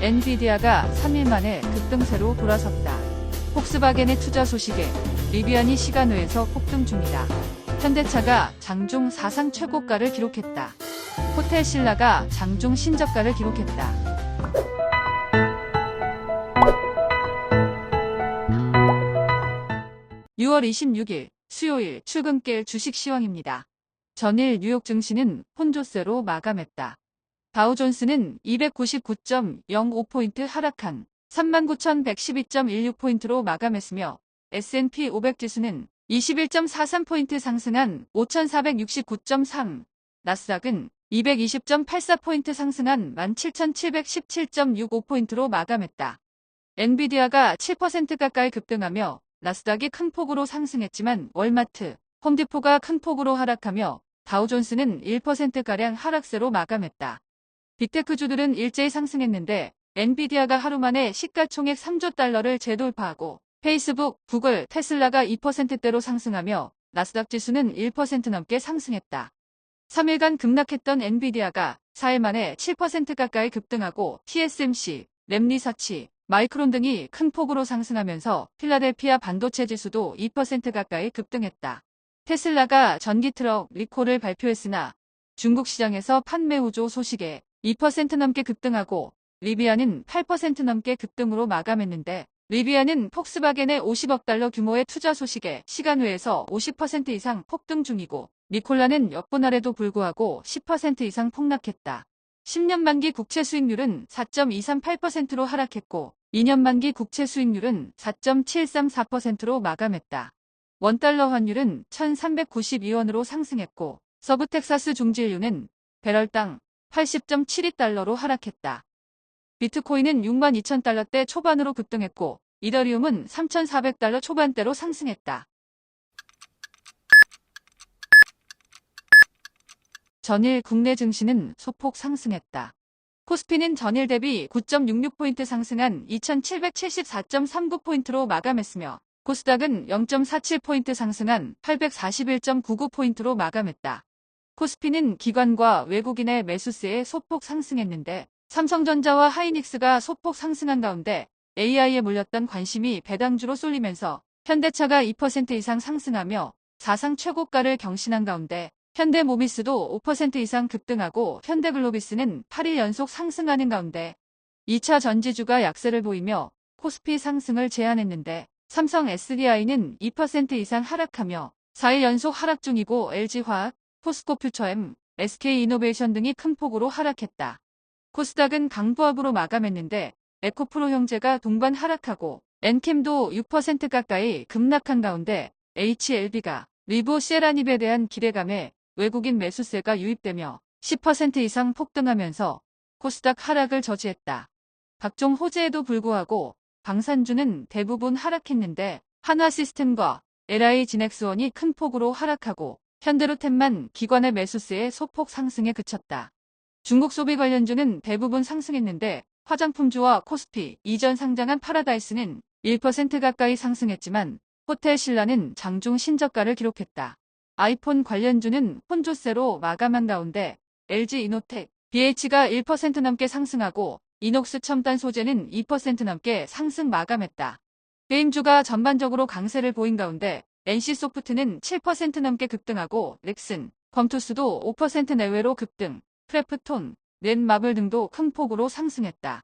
엔비디아가 3일 만에 급등세로 돌아섰다. 폭스바겐의 투자 소식에 리비안이 시간외에서 폭등 중이다. 현대차가 장중 사상 최고가를 기록했다. 호텔신라가 장중 신저가를 기록했다. 6월 26일 수요일 출근길 주식 시황입니다. 전일 뉴욕 증시는 혼조세로 마감했다. 다우존스는 299.05포인트 하락한 39,112.16포인트로 마감했으며 S&P 500 지수는 21.43포인트 상승한 5,469.3, 나스닥은 220.84포인트 상승한 17,717.65포인트로 마감했다. 엔비디아가 7% 가까이 급등하며 나스닥이 큰 폭으로 상승했지만 월마트, 홈디포가 큰 폭으로 하락하며 다우존스는 1%가량 하락세로 마감했다. 빅테크주들은 일제히 상승했는데 엔비디아가 하루 만에 시가총액 3조 달러를 재돌파하고 페이스북, 구글, 테슬라가 2%대로 상승하며 나스닥 지수는 1% 넘게 상승했다. 3일간 급락했던 엔비디아가 4일 만에 7% 가까이 급등하고 TSMC, 랩리서치, 마이크론 등이 큰 폭으로 상승하면서 필라델피아 반도체 지수도 2% 가까이 급등했다. 테슬라가 전기트럭 리콜을 발표했으나 중국 시장에서 판매 우조 소식에 2% 넘게 급등하고 리비안은 8% 넘게 급등으로 마감했는데 리비안은 폭스바겐의 50억 달러 규모의 투자 소식에 시간외에서 50% 이상 폭등 중이고 니콜라는 역분할에도 불구하고 10% 이상 폭락했다. 10년 만기 국채 수익률은 4.238%로 하락했고 2년 만기 국채 수익률은 4.734%로 마감했다. 원달러 환율은 1,392원으로 상승했고 서부텍사스 중진유는 배럴당 80.72달러로 하락했다. 비트코인은 62,000달러대 초반으로 급등했고 이더리움은 3,400달러 초반대로 상승했다. 전일 국내 증시는 소폭 상승했다. 코스피는 전일 대비 9.66포인트 상승한 2,774.39포인트로 마감했으며 코스닥은 0.47포인트 상승한 841.99포인트로 마감했다. 코스피는 기관과 외국인의 매수세에 소폭 상승했는데 삼성전자와 하이닉스가 소폭 상승한 가운데 AI에 몰렸던 관심이 배당주로 쏠리면서 현대차가 2% 이상 상승하며 사상 최고가를 경신한 가운데 현대모비스도 5% 이상 급등하고 현대글로비스는 8일 연속 상승하는 가운데 2차 전지주가 약세를 보이며 코스피 상승을 제한했는데 삼성 SDI는 2% 이상 하락하며 4일 연속 하락 중이고 LG화학, 포스코퓨처엠, SK이노베이션 등이 큰 폭으로 하락했다. 코스닥은 강보합으로 마감했는데 에코프로 형제가 동반 하락하고 엔캠도 6% 가까이 급락한 가운데 HLB가 리보세라닙에 대한 기대감에 외국인 매수세가 유입되며 10% 이상 폭등하면서 코스닥 하락을 저지했다. 각종 호재에도 불구하고 방산주는 대부분 하락했는데 한화시스템과 LI진엑스원이 큰 폭으로 하락하고 현대로템만 기관의 매수세에 소폭 상승에 그쳤다. 중국 소비 관련주는 대부분 상승했는데 화장품주와 코스피, 이전 상장한 파라다이스는 1% 가까이 상승했지만 호텔신라는 장중 신저가를 기록했다. 아이폰 관련주는 혼조세로 마감한 가운데 LG이노텍, BH가 1% 넘게 상승하고 이녹스 첨단 소재는 2% 넘게 상승 마감했다. 게임주가 전반적으로 강세를 보인 가운데 NC소프트는 7% 넘게 급등하고 렉슨, 검투스도 5% 내외로 급등, 크래프톤, 넷마블 등도 큰 폭으로 상승했다.